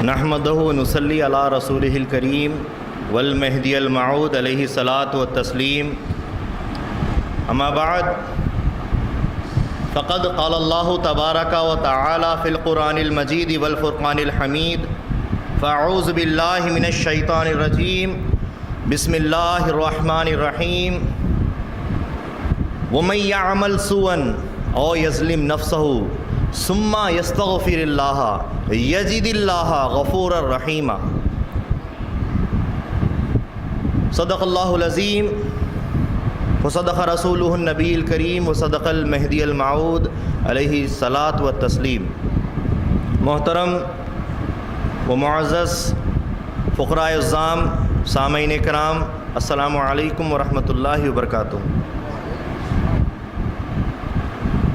نحمدہ ونصلی علی رسولہ الکریم والمہدی الموعود علیہ الصلاۃ والتسلیم اما بعد فقد قال اللہ تبارک و تعالی فی القرآن المجید والفرقان الحمید فاعوذ باللہ من الشیطان الرجیم بسم اللہ الرحمن الرحیم ومن یعمل سوءا او یظلم نفسہ ثم یستغفر اللہ یجد اللہ غفورا رحیما۔ صدق اللہ العظیم وصدق رسولہ النبی الکریم وصدق المہدی الموعود علیہ الصلاۃ والتسلیم۔ محترم و معزز فقراء الزام، سامعین کرام، السلام علیکم ورحمۃ اللہ وبرکاتہ۔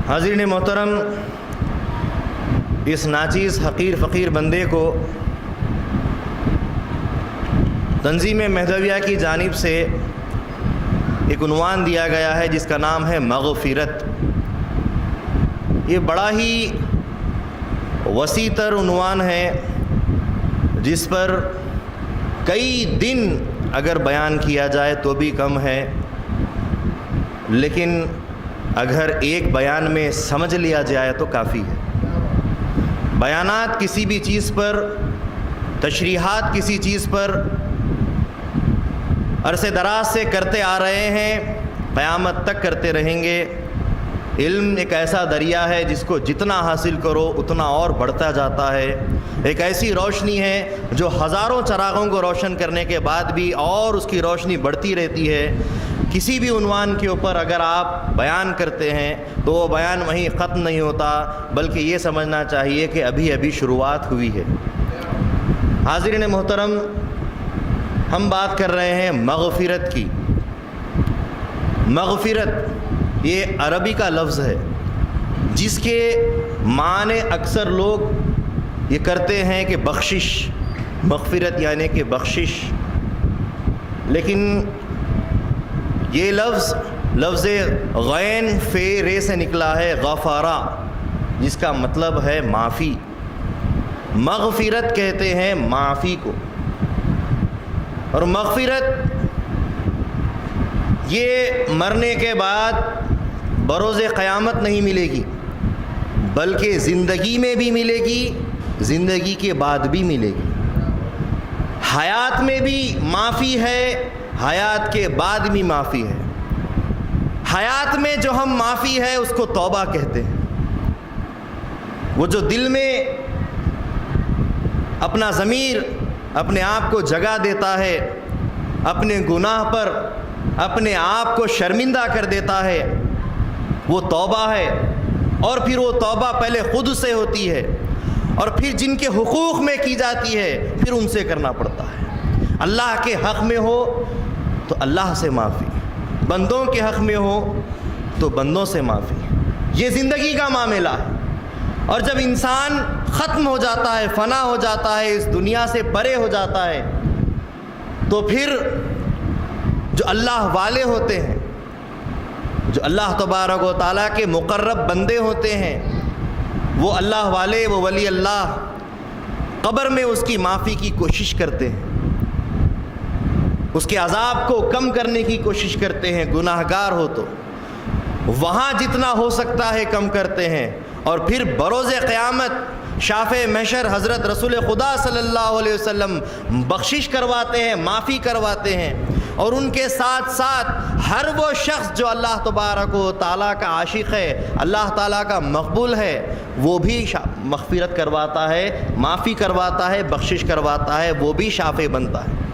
حاضرین محترم، اس ناچیز حقیر فقیر بندے کو تنظیم مہدویہ کی جانب سے ایک عنوان دیا گیا ہے جس کا نام ہے مغفرت۔ یہ بڑا ہی وسیع تر عنوان ہے جس پر کئی دن اگر بیان کیا جائے تو بھی کم ہے، لیکن اگر ایک بیان میں سمجھ لیا جائے تو کافی ہے۔ بیانات کسی بھی چیز پر، تشریحات کسی چیز پر عرصے دراز سے کرتے آ رہے ہیں، قیامت تک کرتے رہیں گے۔ علم ایک ایسا دریا ہے جس کو جتنا حاصل کرو اتنا اور بڑھتا جاتا ہے۔ ایک ایسی روشنی ہے جو ہزاروں چراغوں کو روشن کرنے کے بعد بھی اور اس کی روشنی بڑھتی رہتی ہے۔ کسی بھی عنوان کے اوپر اگر آپ بیان کرتے ہیں تو وہ بیان وہیں ختم نہیں ہوتا، بلکہ یہ سمجھنا چاہیے کہ ابھی ابھی شروعات ہوئی ہے۔ حاضرین محترم، ہم بات کر رہے ہیں مغفرت کی۔ مغفرت یہ عربی کا لفظ ہے جس کے معنی اکثر لوگ یہ کرتے ہیں کہ بخشش، مغفرت یعنی کہ بخشش، لیکن یہ لفظ غین فے رے سے نکلا ہے، غفارہ، جس کا مطلب ہے معافی۔ مغفرت کہتے ہیں معافی کو، اور مغفرت یہ مرنے کے بعد بروز قیامت نہیں ملے گی، بلکہ زندگی میں بھی ملے گی، زندگی کے بعد بھی ملے گی۔ حیات میں بھی معافی ہے، حیات کے بعد بھی معافی ہے۔ حیات میں جو ہم معافی ہے اس کو توبہ کہتے ہیں۔ وہ جو دل میں اپنا ضمیر اپنے آپ کو جگہ دیتا ہے، اپنے گناہ پر اپنے آپ کو شرمندہ کر دیتا ہے، وہ توبہ ہے۔ اور پھر وہ توبہ پہلے خود سے ہوتی ہے، اور پھر جن کے حقوق میں کی جاتی ہے پھر ان سے کرنا پڑتا ہے۔ اللہ کے حق میں ہو تو اللہ سے معافی، بندوں کے حق میں ہو تو بندوں سے معافی۔ یہ زندگی کا معاملہ ہے، اور جب انسان ختم ہو جاتا ہے، فنا ہو جاتا ہے، اس دنیا سے پرے ہو جاتا ہے، تو پھر جو اللہ والے ہوتے ہیں، جو اللہ تبارک و تعالیٰ کے مقرب بندے ہوتے ہیں، وہ اللہ والے، وہ ولی اللہ قبر میں اس کی معافی کی کوشش کرتے ہیں، اس کے عذاب کو کم کرنے کی کوشش کرتے ہیں۔ گناہ گار ہو تو وہاں جتنا ہو سکتا ہے کم کرتے ہیں، اور پھر بروز قیامت شافع محشر حضرت رسول خدا صلی اللہ علیہ وسلم بخشش کرواتے ہیں، معافی کرواتے ہیں، اور ان کے ساتھ ساتھ ہر وہ شخص جو اللہ تبارک و تعالیٰ کا عاشق ہے، اللہ تعالیٰ کا مقبول ہے، وہ بھی مغفرت کرواتا ہے، معافی کرواتا ہے، بخشش کرواتا ہے، وہ بھی شافع بنتا ہے۔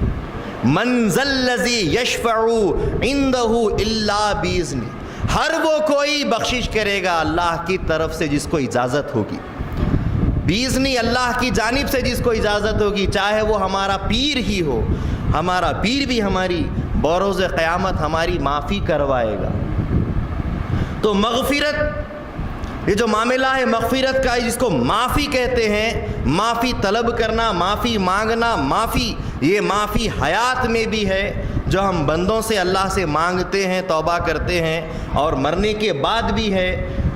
من ذا الذی یشفع عندہ الا باذنہ، ہر وہ کوئی بخشش کرے گا اللہ کی طرف سے جس کو اجازت ہوگی، باذنہ، اللہ کی جانب سے جس کو اجازت ہوگی، چاہے وہ ہمارا پیر ہی ہو، ہمارا پیر بھی ہماری بروز قیامت ہماری معافی کروائے گا۔ تو مغفرت یہ جو معاملہ ہے مغفرت کا، جس کو معافی کہتے ہیں، معافی طلب کرنا، معافی مانگنا، معافی، یہ معافی حیات میں بھی ہے جو ہم بندوں سے اللہ سے مانگتے ہیں، توبہ کرتے ہیں، اور مرنے کے بعد بھی ہے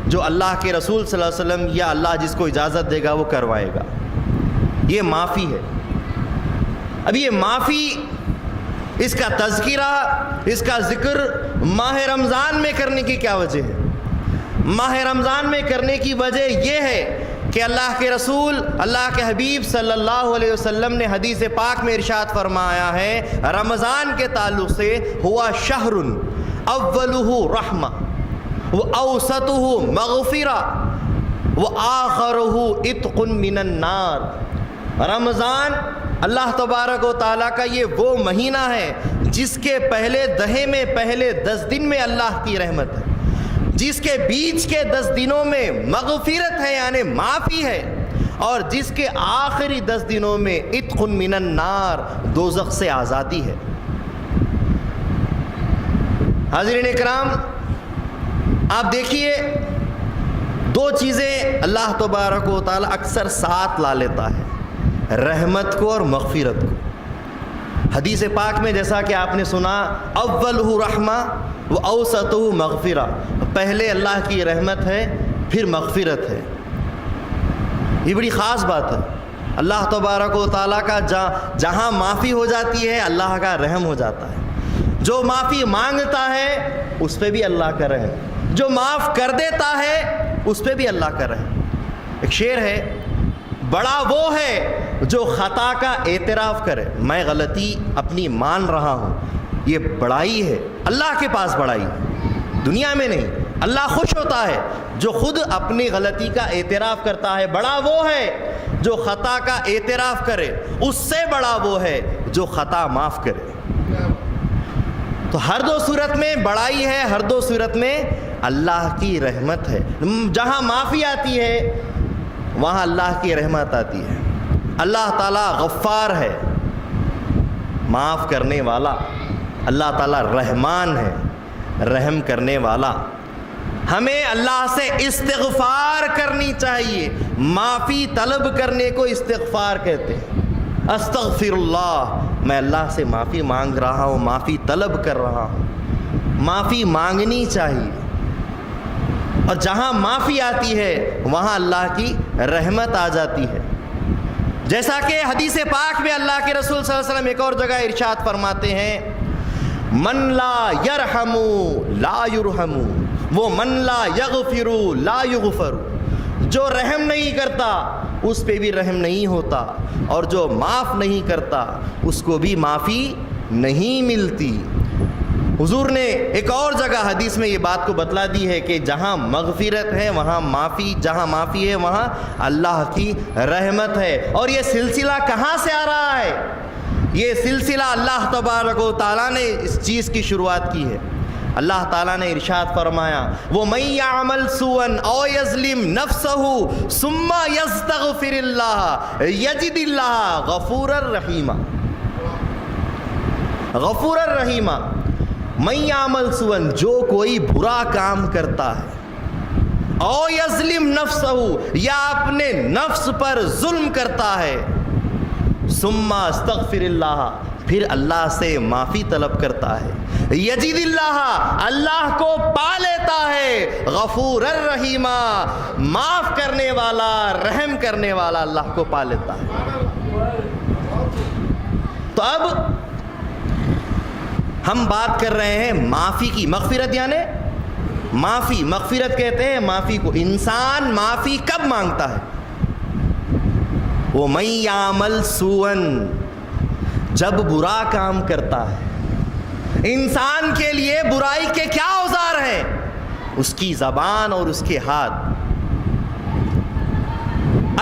جو اللہ کے رسول صلی اللہ علیہ وسلم یا اللہ جس کو اجازت دے گا وہ کروائے گا۔ یہ معافی ہے۔ اب یہ معافی، اس کا تذکرہ، اس کا ذکر ماہ رمضان میں کرنے کی کیا وجہ ہے؟ ماہ رمضان میں کرنے کی وجہ یہ ہے کہ اللہ کے رسول، اللہ کے حبیب صلی اللہ علیہ وسلم نے حدیث پاک میں ارشاد فرمایا ہے رمضان کے تعلق سے، ہوا شہر اولہ رحمہ واوسطہ مغفرہ وآخرہ عتق من النار۔ رمضان اللہ تبارک و تعالیٰ کا یہ وہ مہینہ ہے جس کے پہلے دہے میں پہلے 10 دن میں اللہ کی رحمت ہے، جس کے بیچ کے 10 دنوں میں مغفرت ہے یعنی معافی ہے، اور جس کے آخری 10 دنوں میں عتق من النار، دوزخ سے آزادی ہے۔ حاضرین اکرام، آپ دیکھیے 2 چیزیں اللہ تبارک و تعالیٰ اکثر ساتھ لا لیتا ہے، رحمت کو اور مغفرت کو۔ حدیث پاک میں جیسا کہ آپ نے سنا اولہ رحمہ و اوسطہ مغفرہ، پہلے اللہ کی رحمت ہے پھر مغفرت ہے۔ یہ بڑی خاص بات ہے، اللہ تبارک و تعالیٰ کا جہاں معافی ہو جاتی ہے اللہ کا رحم ہو جاتا ہے۔ جو معافی مانگتا ہے اس پہ بھی اللہ کا رحم، جو معاف کر دیتا ہے اس پہ بھی اللہ کا رحم۔ ایک شعر ہے، بڑا وہ ہے جو خطا کا اعتراف کرے، میں غلطی اپنی مان رہا ہوں، یہ بڑائی ہے، اللہ کے پاس بڑائی ہے، دنیا میں نہیں۔ اللہ خوش ہوتا ہے جو خود اپنی غلطی کا اعتراف کرتا ہے۔ بڑا وہ ہے جو خطا کا اعتراف کرے، اس سے بڑا وہ ہے جو خطا معاف کرے۔ تو ہر 2 صورت میں بڑائی ہے، ہر 2 صورت میں اللہ کی رحمت ہے۔ جہاں معافی آتی ہے وہاں اللہ کی رحمت آتی ہے۔ اللہ تعالیٰ غفار ہے، معاف کرنے والا، اللہ تعالیٰ رحمان ہے، رحم کرنے والا۔ ہمیں اللہ سے استغفار کرنی چاہیے، معافی طلب کرنے کو استغفار کہتے ہیں۔ استغفر اللہ، میں اللہ سے معافی مانگ رہا ہوں، معافی طلب کر رہا ہوں۔ معافی مانگنی چاہیے، اور جہاں معافی آتی ہے وہاں اللہ کی رحمت آ جاتی ہے۔ جیسا کہ حدیث پاک میں اللہ کے رسول صلی اللہ علیہ وسلم ایک اور جگہ ارشاد فرماتے ہیں من لا یرحم لا یرحم وہ من لا یغفر لا یغفر، جو رحم نہیں کرتا اس پہ بھی رحم نہیں ہوتا، اور جو معاف نہیں کرتا اس کو بھی معافی نہیں ملتی۔ حضور نے ایک اور جگہ حدیث میں یہ بات کو بتلا دی ہے کہ جہاں مغفرت ہے وہاں معافی، جہاں معافی ہے وہاں اللہ کی رحمت ہے۔ اور یہ سلسلہ کہاں سے آ رہا ہے؟ یہ سلسلہ اللہ تبارک و تعالیٰ نے اس چیز کی شروعات کی ہے۔ اللہ تعالیٰ نے ارشاد فرمایا وَمَن يَعْمَلْ سُوءًا أَوْ يَظْلِمْ نَفْسَهُ ثُمَّ يَسْتَغْفِرِ اللَّهَ يَجِدِ اللَّهَ غَفُورًا رَحِيمًا۔ غفور الرحیمہ۔ من یعمل سوءً، جو کوئی برا کام کرتا ہے، او یظلم نفسہ، یا اپنے نفس پر ظلم کرتا ہے، ثم استغفر اللہ، پھر اللہ سے معافی طلب کرتا ہے، یجد اللہ، اللہ کو پا لیتا ہے، غفور الرحیمہ، معاف کرنے والا، رحم کرنے والا اللہ کو پا لیتا ہے۔ تو اب ہم بات کر رہے ہیں معافی کی۔ مغفرت یعنی معافی، مغفرت کہتے ہیں معافی کو۔ انسان معافی کب مانگتا ہے؟ وَمَن يَعْمَلْ سُوءًا، جب برا کام کرتا ہے۔ انسان کے لیے برائی کے کیا اوزار ہیں؟ اس کی زبان اور اس کے ہاتھ۔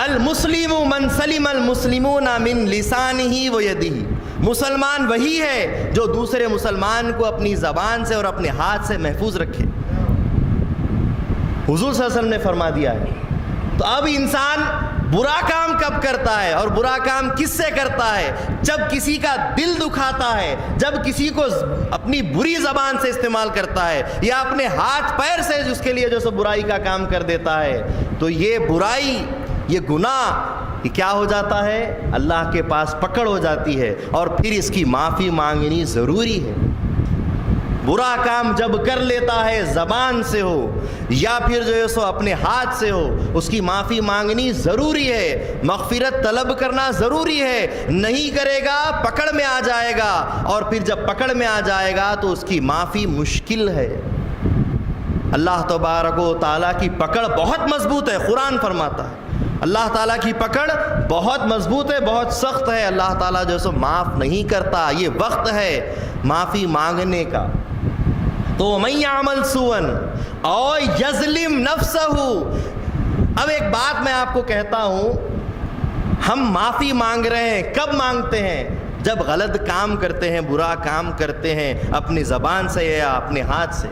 المسلم من سلم المسلمون من لسانہ ویدہ، مسلمان وہی ہے جو دوسرے مسلمان کو اپنی زبان سے اور اپنے ہاتھ سے محفوظ رکھے۔ حضور صلی اللہ علیہ وسلم نے فرما دیا ہے۔ تو اب انسان برا کام کب کرتا ہے، اور برا کام کس سے کرتا ہے؟ جب کسی کا دل دکھاتا ہے، جب کسی کو اپنی بری زبان سے استعمال کرتا ہے، یا اپنے ہاتھ پیر سے جس کے لیے جو سب برائی کا کام کر دیتا ہے، تو یہ برائی، یہ گناہ، یہ کیا ہو جاتا ہے؟ اللہ کے پاس پکڑ ہو جاتی ہے، اور پھر اس کی معافی مانگنی ضروری ہے۔ برا کام جب کر لیتا ہے زبان سے ہو یا پھر جو ہے سو اپنے ہاتھ سے ہو، اس کی معافی مانگنی ضروری ہے، مغفرت طلب کرنا ضروری ہے۔ نہیں کرے گا پکڑ میں آ جائے گا، اور پھر جب پکڑ میں آ جائے گا تو اس کی معافی مشکل ہے۔ اللہ تبارک و تعالیٰ کی پکڑ بہت مضبوط ہے، قرآن فرماتا ہے اللہ تعالیٰ کی پکڑ بہت مضبوط ہے، بہت سخت ہے۔ اللہ تعالیٰ جو سو معاف نہیں کرتا۔ یہ وقت ہے معافی مانگنے کا۔ تو من یعمل سوءا او یظلم نفسہ، اب ایک بات میں آپ کو کہتا ہوں، ہم معافی مانگ رہے ہیں، کب مانگتے ہیں؟ جب غلط کام کرتے ہیں، برا کام کرتے ہیں، اپنی زبان سے یا اپنے ہاتھ سے۔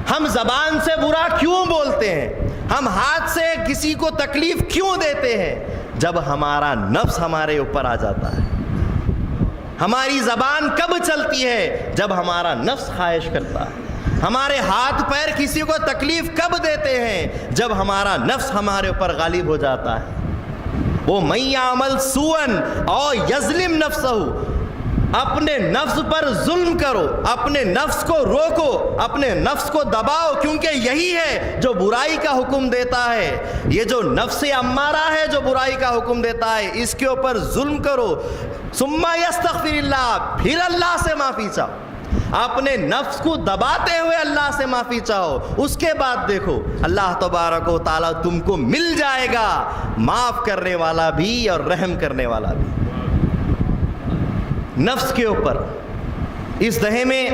ہم زبان سے برا کیوں بولتے ہیں؟ ہم ہاتھ سے کسی کو تکلیف کیوں دیتے ہیں؟ جب ہمارا نفس ہمارے اوپر آ جاتا ہے۔ ہماری زبان کب چلتی ہے؟ جب ہمارا نفس خواہش کرتا ہے۔ ہمارے ہاتھ پیر کسی کو تکلیف کب دیتے ہیں؟ جب ہمارا نفس ہمارے اوپر غالب ہو جاتا ہے۔ وہ من یعمل سوءا او یظلم نفسہ، اپنے نفس پر ظلم کرو، اپنے نفس کو روکو، اپنے نفس کو دباؤ، کیونکہ یہی ہے جو برائی کا حکم دیتا ہے۔ یہ جو نفس امارہ ہے جو برائی کا حکم دیتا ہے، اس کے اوپر ظلم کرو۔ ثم یستغفر اللہ، پھر اللہ سے معافی چاہو، اپنے نفس کو دباتے ہوئے اللہ سے معافی چاہو، اس کے بعد دیکھو اللہ تبارک و تعالیٰ تم کو مل جائے گا، معاف کرنے والا بھی اور رحم کرنے والا بھی۔ نفس کے اوپر اس دہے میں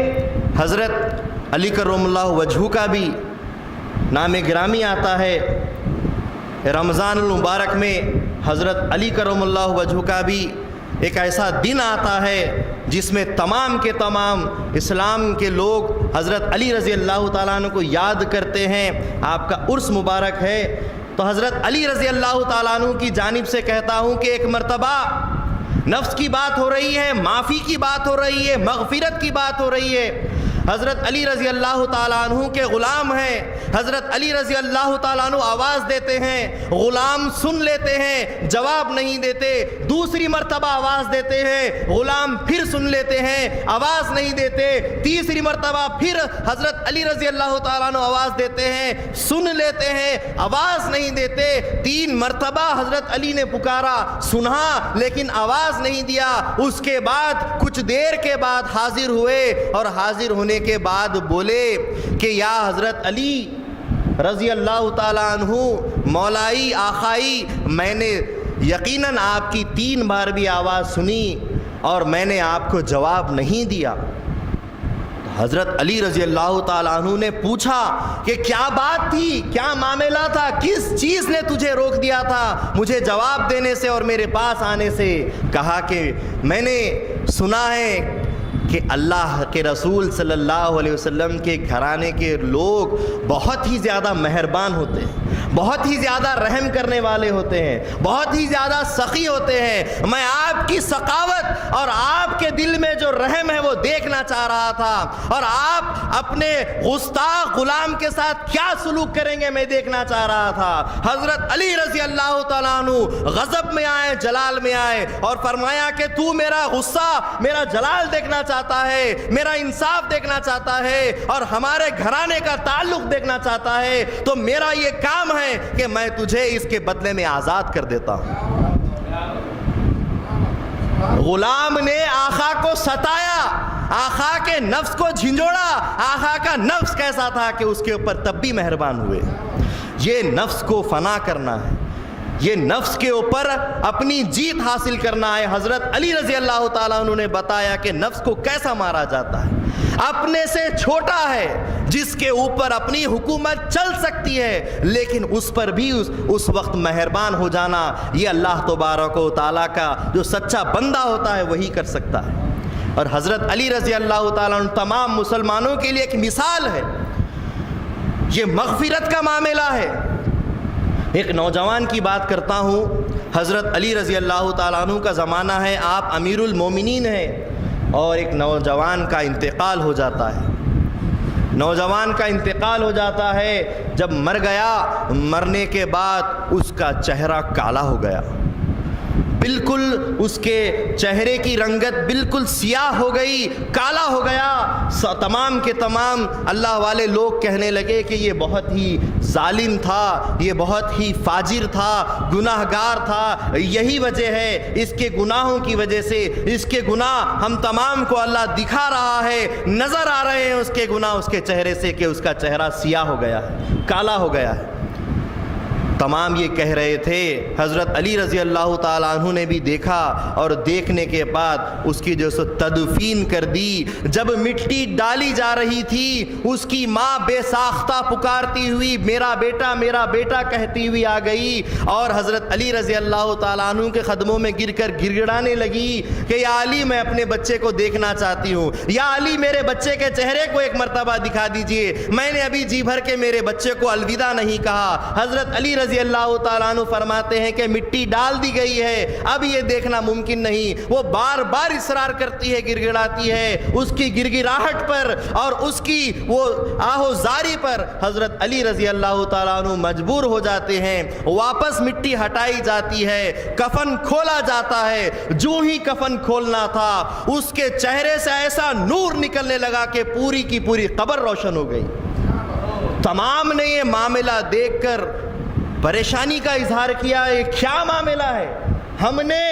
حضرت علی کرم اللہ وجہہ کا بھی نام گرامی آتا ہے۔ رمضان المبارک میں حضرت علی کرم اللہ وجہہ کا بھی ایک ایسا دن آتا ہے جس میں تمام کے تمام اسلام کے لوگ حضرت علی رضی اللہ تعالیٰ عنہ کو یاد کرتے ہیں۔ آپ کا عرس مبارک ہے، تو حضرت علی رضی اللہ تعالیٰ عنہ کی جانب سے کہتا ہوں کہ ایک مرتبہ نفس کی بات ہو رہی ہے، معافی کی بات ہو رہی ہے، مغفرت کی بات ہو رہی ہے۔ حضرت علی رضی اللہ تعالیٰ عنہ کے غلام ہیں، حضرت علی رضی اللہ تعالیٰ عنہ آواز دیتے ہیں، غلام سن لیتے ہیں، جواب نہیں دیتے، دوسری مرتبہ آواز دیتے ہیں، غلام پھر سن لیتے ہیں، آواز نہیں دیتے، تیسری مرتبہ پھر حضرت علی رضی اللہ تعالیٰ عنہ آواز دیتے ہیں، سن لیتے ہیں، آواز نہیں دیتے، 3 مرتبہ حضرت علی نے پکارا، سنا لیکن آواز نہیں دیا۔ اس کے بعد کچھ دیر کے بعد حاضر ہوئے، اور حاضر ہونے کے بعد بولے کہ یا حضرت علی رضی اللہ تعالیٰ عنہ، مولائی آخائی، میں نے یقیناً آپ کی 3 بار بھی آواز سنی اور میں نے آپ کو جواب نہیں دیا۔ حضرت علی رضی اللہ تعالیٰ عنہ نے پوچھا کہ کیا بات تھی، کیا معاملہ تھا، کس چیز نے تجھے روک دیا تھا مجھے جواب دینے سے اور میرے پاس آنے سے؟ کہا کہ میں نے سنا ہے کہ اللہ کے رسول صلی اللہ علیہ وسلم کے گھرانے کے لوگ بہت ہی زیادہ مہربان ہوتے ہیں، بہت ہی زیادہ رحم کرنے والے ہوتے ہیں، بہت ہی زیادہ سخی ہوتے ہیں۔ میں آپ کی سخاوت اور آپ کے دل میں جو رحم ہے وہ دیکھنا چاہ رہا تھا، اور آپ اپنے گستاخ غلام کے ساتھ کیا سلوک کریں گے میں دیکھنا چاہ رہا تھا۔ حضرت علی رضی اللہ تعالیٰ عنہ غضب میں آئے، جلال میں آئے، اور فرمایا کہ تو میرا غصہ، میرا جلال دیکھنا چاہتا ہے، میرا انصاف دیکھنا چاہتا ہے، اور ہمارے گھرانے کا تعلق دیکھنا چاہتا ہے، تو میرا یہ کام ہے کہ میں تجھے اس کے بدلے میں آزاد کر دیتا ہوں۔ غلام نے آقا کو ستایا، آقا کے نفس کو جھنجھوڑا، آقا کا نفس کیسا تھا کہ اس کے اوپر تب بھی مہربان ہوئے۔ یہ نفس کو فنا کرنا ہے، یہ نفس کے اوپر اپنی جیت حاصل کرنا ہے۔ حضرت علی رضی اللہ تعالیٰ عنہ نے بتایا کہ نفس کو کیسا مارا جاتا ہے۔ اپنے سے چھوٹا ہے جس کے اوپر اپنی حکومت چل سکتی ہے، لیکن اس پر بھی اس وقت مہربان ہو جانا، یہ اللہ تبارک و تعالیٰ کا جو سچا بندہ ہوتا ہے وہی کر سکتا ہے۔ اور حضرت علی رضی اللہ تعالیٰ عنہ تمام مسلمانوں کے لیے ایک مثال ہے۔ یہ مغفرت کا معاملہ ہے۔ ایک نوجوان کی بات کرتا ہوں، حضرت علی رضی اللہ تعالیٰ عنہ کا زمانہ ہے، آپ امیر المومنین ہیں، اور ایک نوجوان کا انتقال ہو جاتا ہے۔ نوجوان کا انتقال ہو جاتا ہے، جب مر گیا، مرنے کے بعد اس کا چہرہ کالا ہو گیا، بالکل اس کے چہرے کی رنگت بالکل سیاہ ہو گئی، کالا ہو گیا۔ تمام کے تمام اللہ والے لوگ کہنے لگے کہ یہ بہت ہی ظالم تھا، یہ بہت ہی فاجر تھا، گناہ گار تھا، یہی وجہ ہے، اس کے گناہوں کی وجہ سے، اس کے گناہ ہم تمام کو اللہ دکھا رہا ہے، نظر آ رہے ہیں اس کے گناہ اس کے چہرے سے کہ اس کا چہرہ سیاہ ہو گیا ہے، کالا ہو گیا ہے۔ تمام یہ کہہ رہے تھے، حضرت علی رضی اللہ تعالیٰ عنہ نے بھی دیکھا، اور دیکھنے کے بعد اس کی جو سو تدفین کر دی۔ جب مٹی ڈالی جا رہی تھی، اس کی ماں بے ساختہ پکارتی ہوئی میرا بیٹا میرا بیٹا کہتی ہوئی آ گئی، اور حضرت علی رضی اللہ تعالیٰ عنہ کے قدموں میں گر کر گڑ گڑانے لگی کہ یا علی میں اپنے بچے کو دیکھنا چاہتی ہوں، یا علی میرے بچے کے چہرے کو ایک مرتبہ دکھا دیجئے، میں نے ابھی جی بھر کے میرے بچے کو الوداع نہیں کہا۔ حضرت علی رضی اللہ تعالیٰ عنہ فرماتے ہیں کہ مٹی ڈال دی گئی ہے، اب یہ دیکھنا ممکن نہیں۔ وہ بار بار اصرار کرتی ہے، گڑ گڑاتی ہے، اس کی گڑ گڑاہٹ پر اور اس کی وہ آہو زاری پر حضرت علی رضی اللہ تعالیٰ عنہ مجبور ہو جاتے ہیں، واپس مٹی ہٹائی جاتی ہے، کفن کھولا جاتا ہے۔ جو ہی کفن کھولنا تھا، اس کے چہرے سے ایسا نور نکلنے لگا کہ پوری کی پوری قبر روشن ہو گئی۔ تمام نے یہ معاملہ دیکھ کر پریشانی کا اظہار کیا، یہ کیا معاملہ ہے؟ ہم نے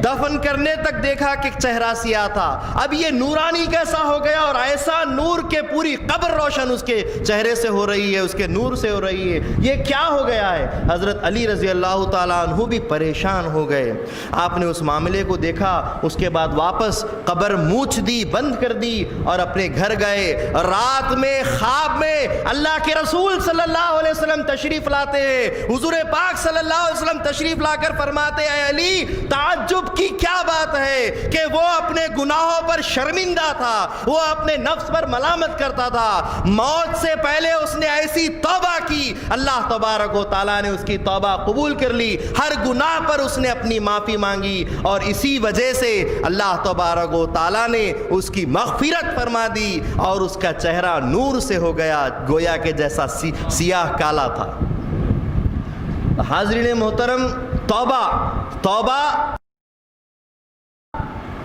دفن کرنے تک دیکھا کہ چہرہ سیاہ تھا، اب یہ نورانی کیسا ہو گیا، اور ایسا نور کہ پوری قبر روشن اس کے چہرے سے ہو رہی ہے، اس کے نور سے ہو رہی ہے، یہ کیا ہو گیا ہے؟ حضرت علی رضی اللہ تعالیٰ عنہ بھی پریشان ہو گئے۔ آپ نے اس معاملے کو دیکھا، اس کے بعد واپس قبر موچھ دی، بند کر دی، اور اپنے گھر گئے۔ رات میں خواب میں اللہ کے رسول صلی اللہ علیہ وسلم تشریف لاتے ہیں، حضور پاک صلی اللہ علیہ وسلم تشریف لا کر فرماتے ہیں، اے علی تعجب کی کیا بات ہے کہ وہ اپنے گناہوں پر شرمندہ تھا، وہ اپنے نفس پر ملامت کرتا تھا، موت سے پہلے اس نے ایسی توبہ کی، اللہ تبارک و تعالیٰ نے اس کی توبہ قبول کر لی، ہر گناہ پر اس نے اپنی معافی مانگی، اور اسی وجہ سے اللہ تبارک و تعالیٰ نے اس کی مغفرت فرما دی، اور اس کا چہرہ نور سے ہو گیا، گویا کہ جیسا سیاہ کالا تھا۔ حاضرین محترم، توبہ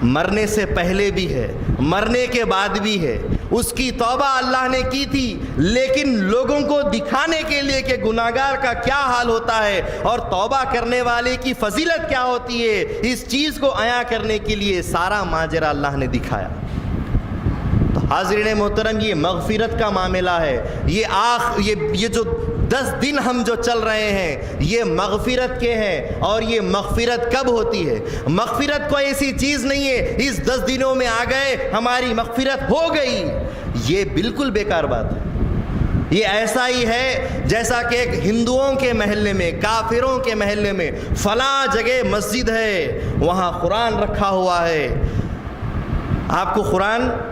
مرنے سے پہلے بھی ہے، مرنے کے بعد بھی ہے۔ اس کی توبہ اللہ نے کی تھی، لیکن لوگوں کو دکھانے کے لیے کہ گناہگار کا کیا حال ہوتا ہے اور توبہ کرنے والے کی فضیلت کیا ہوتی ہے، اس چیز کو عیاں کرنے کے لیے سارا ماجرا اللہ نے دکھایا۔ تو حاضرین محترم، یہ مغفرت کا معاملہ ہے، یہ جو 10 دن ہم جو چل رہے ہیں یہ مغفرت کے ہیں، اور یہ مغفرت کب ہوتی ہے؟ مغفرت کوئی ایسی چیز نہیں ہے اس 10 دنوں میں آ گئے ہماری مغفرت ہو گئی، یہ بالکل بیکار بات ہے۔ یہ ایسا ہی ہے جیسا کہ ایک ہندوؤں کے محلے میں، کافروں کے محلے میں فلاں جگہ مسجد ہے، وہاں قرآن رکھا ہوا ہے، آپ کو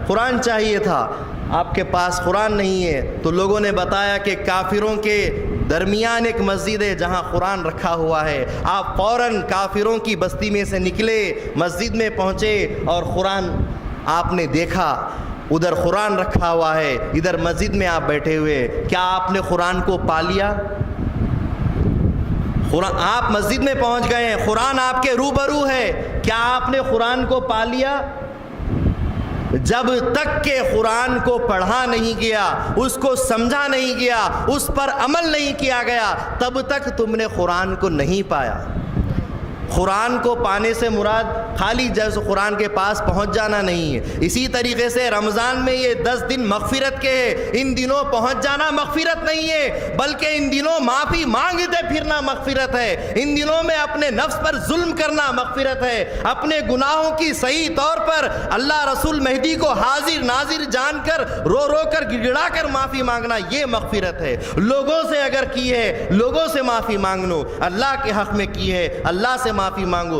قرآن چاہیے تھا، آپ کے پاس قرآن نہیں ہے، تو لوگوں نے بتایا کہ کافروں کے درمیان ایک مسجد ہے جہاں قرآن رکھا ہوا ہے۔ آپ فوراً کافروں کی بستی میں سے نکلے، مسجد میں پہنچے، اور قرآن آپ نے دیکھا، ادھر قرآن رکھا ہوا ہے، ادھر مسجد میں آپ بیٹھے ہوئے، کیا آپ نے قرآن کو پا لیا؟ آپ مسجد میں پہنچ گئے ہیں، قرآن آپ کے روبرو ہے، کیا آپ نے قرآن کو پا لیا؟ جب تک کہ قرآن کو پڑھا نہیں گیا، اس کو سمجھا نہیں گیا، اس پر عمل نہیں کیا گیا، تب تک تم نے قرآن کو نہیں پایا۔ قرآن کو پانے سے مراد خالی جیسے قرآن کے پاس پہنچ جانا نہیں ہے۔ اسی طریقے سے رمضان میں یہ 10 دن مغفرت کے ہیں، ان دنوں پہنچ جانا مغفرت نہیں ہے، بلکہ ان دنوں معافی مانگتے پھرنا مغفرت ہے، ان دنوں میں اپنے نفس پر ظلم کرنا مغفرت ہے، اپنے گناہوں کی صحیح طور پر اللہ رسول مہدی کو حاضر ناظر جان کر رو رو کر گڑگڑا کر معافی مانگنا، یہ مغفرت ہے۔ لوگوں سے اگر کی ہے، لوگوں سے معافی مانگنو، اللہ کے حق میں کی ہے، اللہ سے معافی مانگو،